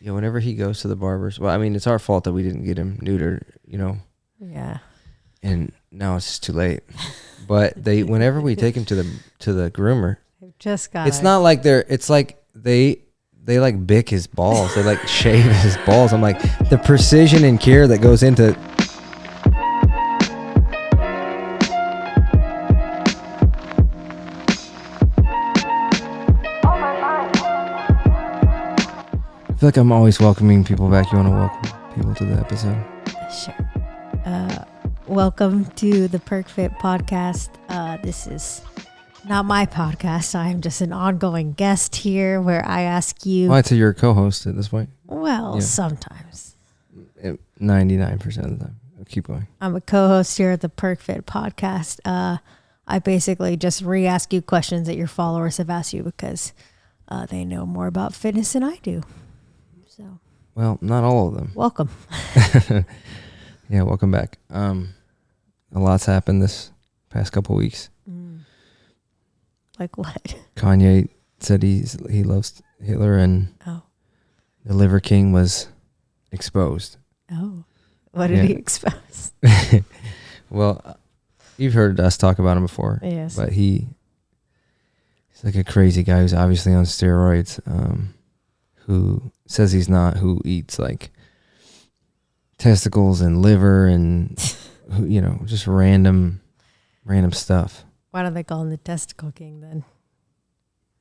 Yeah, whenever he goes to the barbers, well, I mean, it's our fault that we didn't get him neutered, you know. Yeah. And now it's just too late. But whenever we take him to the groomer, I've just got it's not like it's like they like bick his balls. They like shave his balls. I'm like, the precision and care that goes into. I feel like I'm always welcoming people back. You want to welcome people to the episode? Sure. Welcome to the Perkfitt podcast. This is not my podcast. I'm just an ongoing guest here where I ask you. Well, I'd say you're a co-host at this point. Well, Yeah. Sometimes. 99% of the time. Keep going. I'm a co-host here at the Perkfitt podcast. I basically just re-ask you questions that your followers have asked you because they know more about fitness than I do. So, Well, not all of them. welcome. Yeah, welcome back. A lot's happened this past couple weeks. Like what? Kanye said he loves Hitler, and Oh. the Liver King was exposed. Oh. What did he expose? Well, you've heard us talk about him before. Yes. But he's like a crazy guy who's obviously on steroids, who says he's not, who eats like testicles and liver and, who, you know, just random stuff. Why don't they call him the Testicle King then?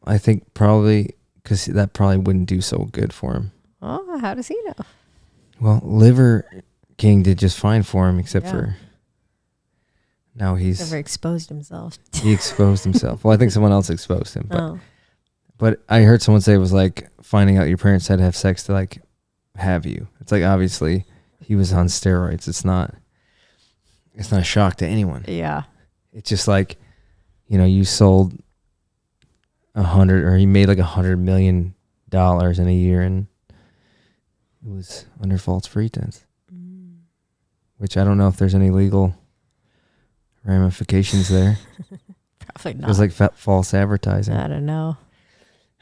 I think probably because that probably wouldn't do so good for him. Oh, how does he know? Well, Liver King did just fine for him, except Yeah. for now Never exposed himself. he exposed himself. Well, I think someone else exposed him. But, Oh. but I heard someone say it was like finding out your parents had to have sex to like have you. It's like obviously he was on steroids. It's not a shock to anyone. Yeah. It's just like, you know, you sold he made like $100 million in a year, and it was under false pretense. Which I don't know if there's any legal ramifications there. Probably It not. was like false advertising. I don't know.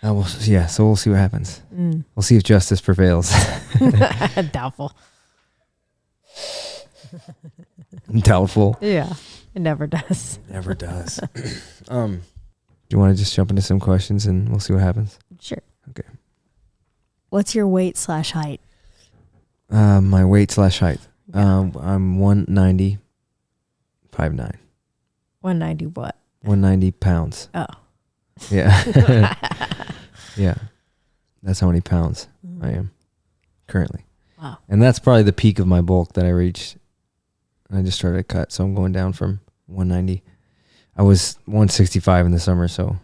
So we'll see what happens. Mm. We'll see if justice prevails. Doubtful. Doubtful. Yeah. It never does. Never does. Do you want to just jump into some questions and we'll see what happens? Sure. Okay. What's your weight/height? My weight/height. I'm 190, 5'9". 190 what? 190 pounds. Oh. Yeah. Yeah. That's how many pounds I am currently. Wow. And that's probably the peak of my bulk that I reached. I just started to cut, so I'm going down from 190. I was 165 in the summer, so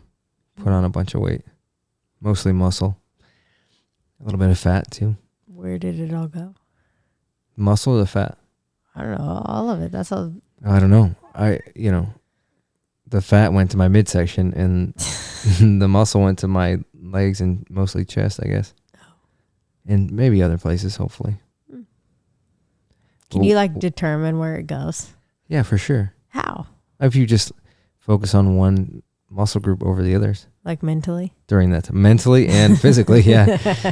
put on a bunch of weight. Mostly muscle. A little bit of fat, too. Where did it all go? Muscle or the fat? I don't know. All of it. That's all. I don't know. The fat went to my midsection, and the muscle went to my legs and mostly chest, I guess. And maybe other places, hopefully. Can you determine where it goes? Yeah, for sure. How? If you just focus on one muscle group over the others Like mentally? during that time. Mentally and physically, yeah.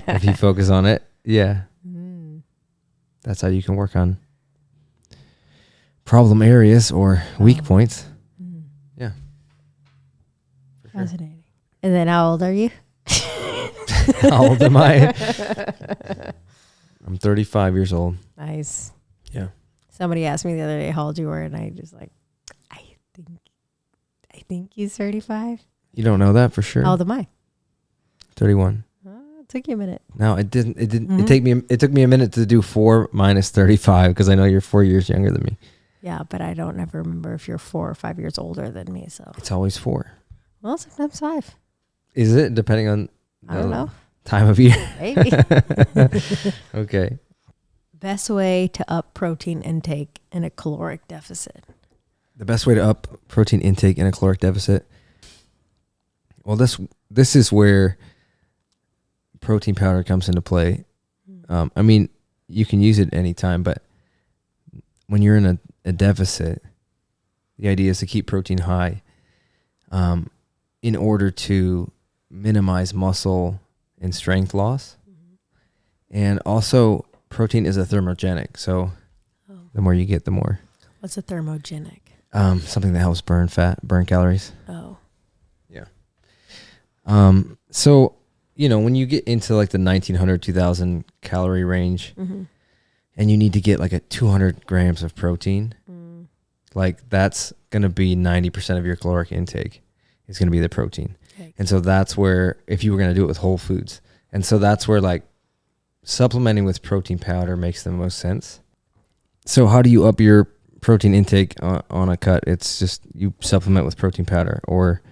If you focus on it, yeah. That's how you can work on problem areas or weak points. Yeah. For sure. Fascinating. And then how old are you? How old am I? I'm 35 years old. Nice. Yeah. Somebody asked me the other day how old you were, and I just I think he's 35. You don't know that for sure? How old am I? 31. It took you a minute. No, it didn't. It took me a minute to do 4 minus 35 because I know you're 4 years younger than me. Yeah, but I don't ever remember if you're 4 or 5 years older than me. So, It's always 4. well, sometimes 5. Is it? Depending on I don't know. time of year. Maybe. Okay. Best way to up protein intake in a caloric deficit. The best way to up protein intake in a caloric deficit. Well, this is where protein powder comes into play. I mean, you can use it anytime, but when you're in a deficit, the idea is to keep protein high in order to minimize muscle and strength loss. And also, protein is a thermogenic. So the more you get, the more. What's a thermogenic? Something that helps burn calories. Oh. Yeah. So, when you get into like the 1900, 2000 calorie range and you need to get like 200 grams of protein, like that's going to be 90% of your caloric intake is going to be the protein. Okay. And so that's where, if you were going to do it with whole foods. And so that's where like supplementing with protein powder makes the most sense. So how do you up your protein intake on a cut? It's just you supplement with protein powder, or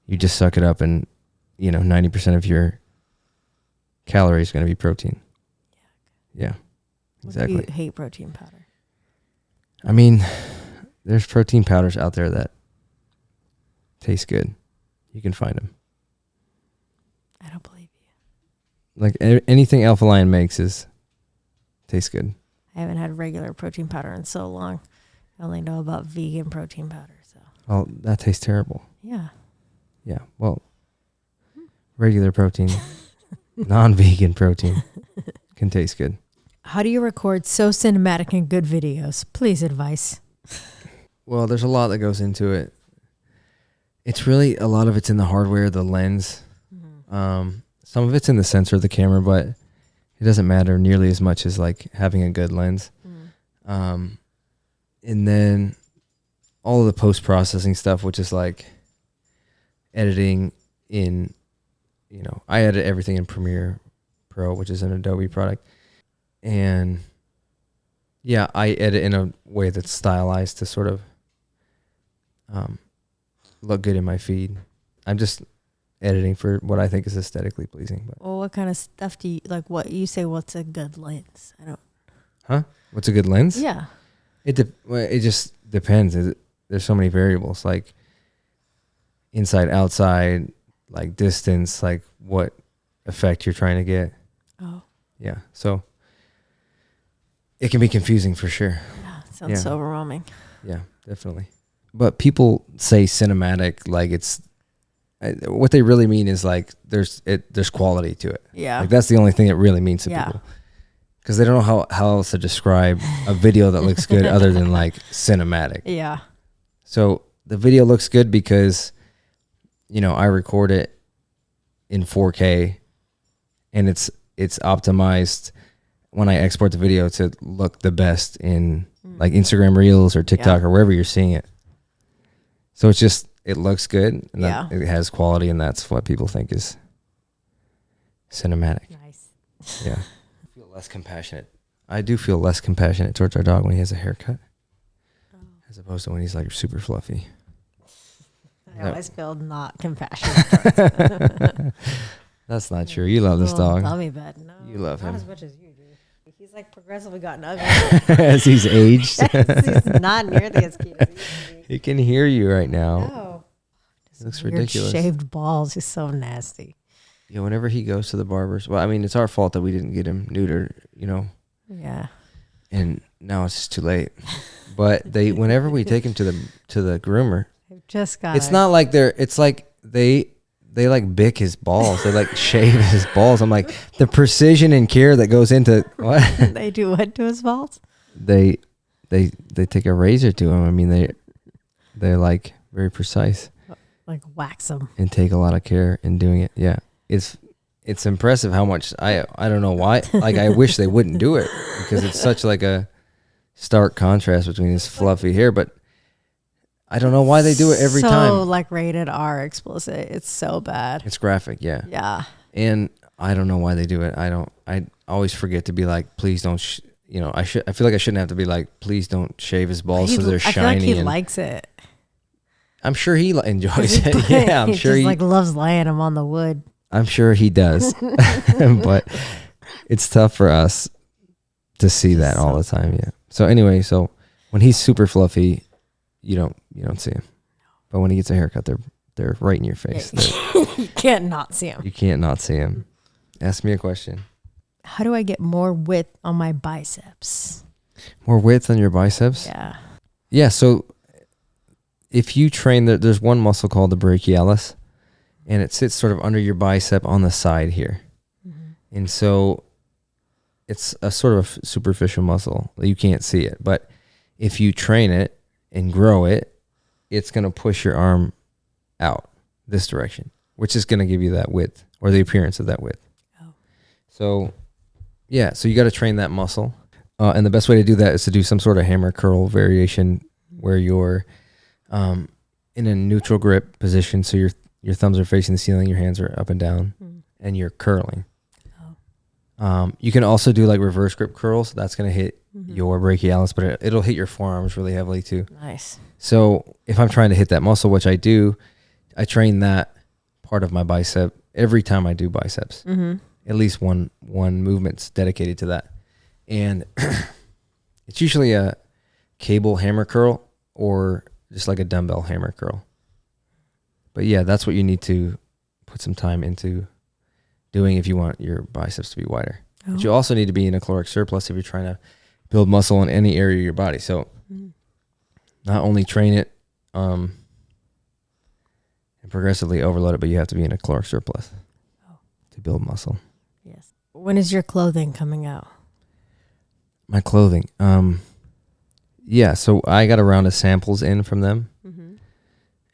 you just suck it up and 90% of your calories is going to be protein. Yeah, exactly. What do you hate protein powder? I mean, there's protein powders out there that taste good. You can find them. I don't believe you. Like anything Alpha Lion makes tastes good. I haven't had regular protein powder in so long. I only know about vegan protein powder. So. Oh, that tastes terrible. Yeah. Yeah. Well, regular protein, non-vegan protein can taste good. How do you record so cinematic and good videos? Please advice. Well, there's a lot that goes into it. It's really, a lot of it's in the hardware, the lens. Some of it's in the sensor of the camera, but it doesn't matter nearly as much as like having a good lens. And then all of the post-processing stuff, which is like editing in, I edit everything in Premiere Pro, which is an Adobe product. And yeah, I edit in a way that's stylized to sort of look good in my feed. I'm just editing for what I think is aesthetically pleasing. But. Well, what kind of stuff do you like? What you say? What's a good lens? I don't. Huh? What's a good lens? Yeah. It just depends. There's so many variables, like inside, outside, like distance, like what effect you're trying to get. Oh. Yeah. So it can be confusing for sure. Yeah. Sounds so overwhelming. Yeah, definitely. But people say cinematic, like it's, what they really mean is like there's quality to it. Yeah. Like that's the only thing it really means to people. Because they don't know how else to describe a video that looks good other than like cinematic. Yeah. So the video looks good because, I record it in 4K and it's optimized when I export the video to look the best in like Instagram Reels or TikTok or wherever you're seeing it. So it's just, it looks good and it has quality, and that's what people think is cinematic. Nice. Yeah. I feel less compassionate. I do feel less compassionate towards our dog when he has a haircut as opposed to when he's like super fluffy. I always feel not compassionate towards That's not true. You love this dog. Love me, but no. You love him. Not as much as you do. He's like progressively gotten ugly. As he's aged. He's not nearly as cute as he used to be. He can hear you right now. No. It looks Weird ridiculous. Shaved balls. He's so nasty. Yeah, whenever he goes to the barbers, well, I mean, it's our fault that we didn't get him neutered, Yeah. And now it's just too late. But whenever we take him to the groomer, Just got it's not like it's like they like bick his balls. They like shave his balls. I'm like, the precision and care that goes into what? They do what to his balls? They take a razor to him. I mean, they're like very precise. Like wax them. And take a lot of care in doing it. Yeah. It's impressive how much I don't know why. Like I wish they wouldn't do it because it's such like a stark contrast between his fluffy hair, but I don't know why they do it every time. So like rated R explicit. It's so bad. It's graphic, yeah. Yeah. And I don't know why they do it. I always forget to be like, please don't, I feel like I shouldn't have to be like, please don't shave his balls so they're shiny. I feel like he likes it. I'm sure he enjoys it. Yeah, I'm sure he like loves laying them on the wood. I'm sure he does. But it's tough for us to see that all the time, yeah. So anyway, when he's super fluffy, you don't see him. But when he gets a haircut, they're right in your face. You can't not see him. You can't not see him. Ask me a question. How do I get more width on my biceps? More width on your biceps? Yeah. Yeah, so if you train, there's one muscle called the brachialis, and it sits sort of under your bicep on the side here. Mm-hmm. And so it's a sort of superficial muscle. You can't see it. But if you train it and grow it, it's going to push your arm out this direction, which is going to give you that width or the appearance of that width. Oh. So, yeah, so you got to train that muscle. And the best way to do that is to do some sort of hammer curl variation where you're in a neutral grip position. So your thumbs are facing the ceiling, your hands are up and down, and you're curling. Oh. You can also do like reverse grip curls. That's going to hit your brachialis, but it'll hit your forearms really heavily too. Nice. So if I'm trying to hit that muscle, which I do, I train that part of my bicep every time I do biceps. At least one movement's dedicated to that. And it's usually a cable hammer curl or just like a dumbbell hammer curl. But yeah, that's what you need to put some time into doing if you want your biceps to be wider. Oh. But you also need to be in a caloric surplus if you're trying to build muscle in any area of your body. So not only train it and progressively overload it, but you have to be in a caloric surplus to build muscle. Yes. When is your clothing coming out? My clothing. Yeah, so I got a round of samples in from them.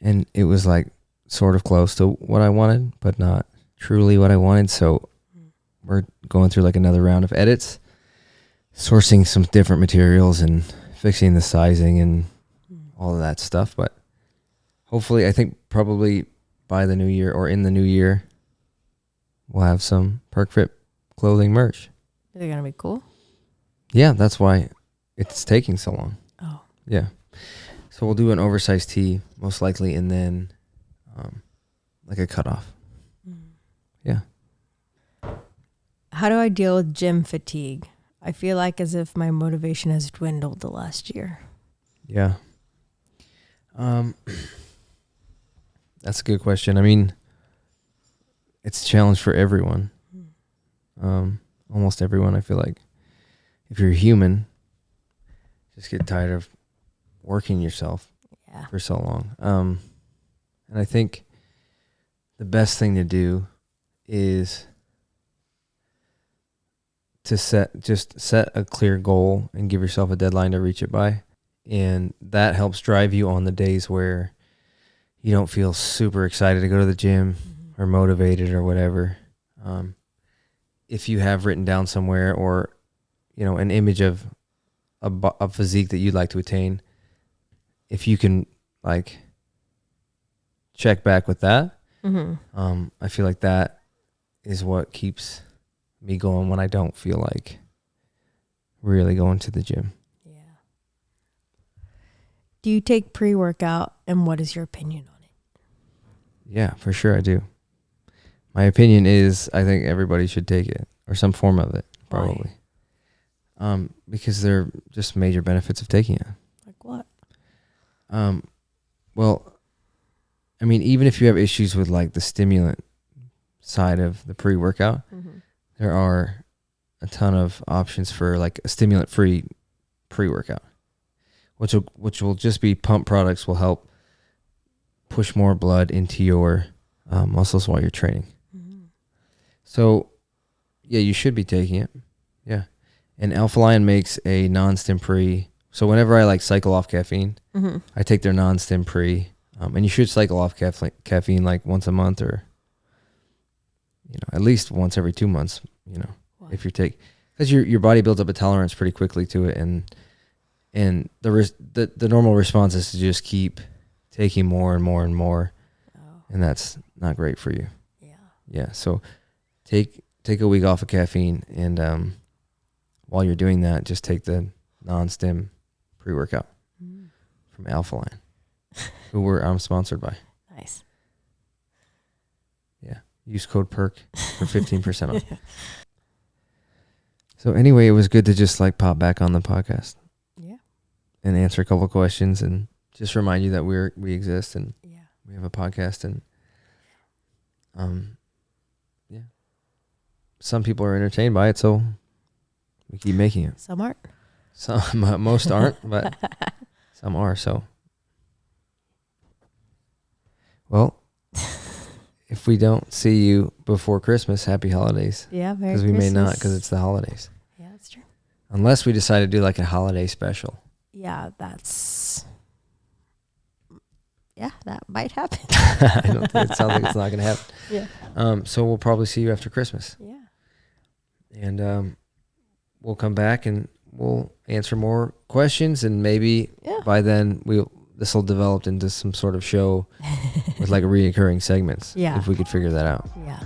And it was like sort of close to what I wanted, but not truly what I wanted. So we're going through like another round of edits, sourcing some different materials and fixing the sizing and all of that stuff. But hopefully, I think probably by the new year or in the new year, we'll have some Perkfitt clothing merch. Are they going to be cool? Yeah, that's why it's taking so long. Oh. Yeah. So we'll do an oversized tee, most likely, and then like a cutoff. Yeah. How do I deal with gym fatigue? I feel like as if my motivation has dwindled the last year. Yeah. That's a good question. I mean, it's a challenge for everyone. Almost everyone, I feel like. If you're human, just get tired of working yourself for so long. And I think the best thing to do is to set a clear goal and give yourself a deadline to reach it by. And that helps drive you on the days where you don't feel super excited to go to the gym or motivated or whatever. If you have written down somewhere or, an image of a physique that you'd like to attain, if you can like check back with that, I feel like that is what keeps me going when I don't feel like really going to the gym. Yeah. Do you take pre-workout, and what is your opinion on it? Yeah, for sure I do. My opinion is I think everybody should take it or some form of it, probably. Why? Because there are just major benefits of taking it. Like what? Well, I mean, even if you have issues with like the stimulant side of the pre-workout, there are a ton of options for like a stimulant-free pre-workout, which will just be pump products will help push more blood into your muscles while you're training. So, yeah, you should be taking it. Yeah. And Alpha Lion makes a non-stim pre. So whenever I like cycle off caffeine, I take their non-stim pre. And you should cycle off caffeine like once a month or, at least once every 2 months, Why? If you take, because your body builds up a tolerance pretty quickly to it. And the normal response is to just keep taking more and more and more. Oh. And that's not great for you. Yeah. Yeah. So take a week off of caffeine, and while you're doing that, just take the non-stim pre-workout from Alpha Lion, who I'm sponsored by. Nice. Yeah. Use code PERK for 15% off. So anyway, it was good to just like pop back on the podcast. Yeah. And answer a couple of questions and just remind you that we exist and we have a podcast, and yeah. Some people are entertained by it, so we keep making it. Some aren't. Most aren't, but some are. So, well, if we don't see you before Christmas, happy holidays. Yeah, Merry Christmas. Because we may not, because it's the holidays. Yeah, Unless we decide to do like a holiday special. Yeah, that might happen. I don't think it sounds like it's not going to happen. Yeah. So we'll probably see you after Christmas. Yeah. And we'll come back and we'll answer more questions, and maybe by then this will develop into some sort of show with like reoccurring segments. Yeah. If we could figure that out. Yeah.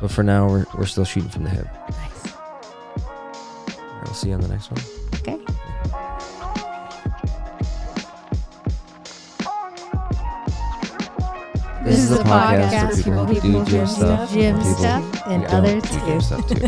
But for now, we're still shooting from the hip. Nice. I'll see you on the next one. Okay. This is a podcast for people who do gym stuff, and others do gym stuff too.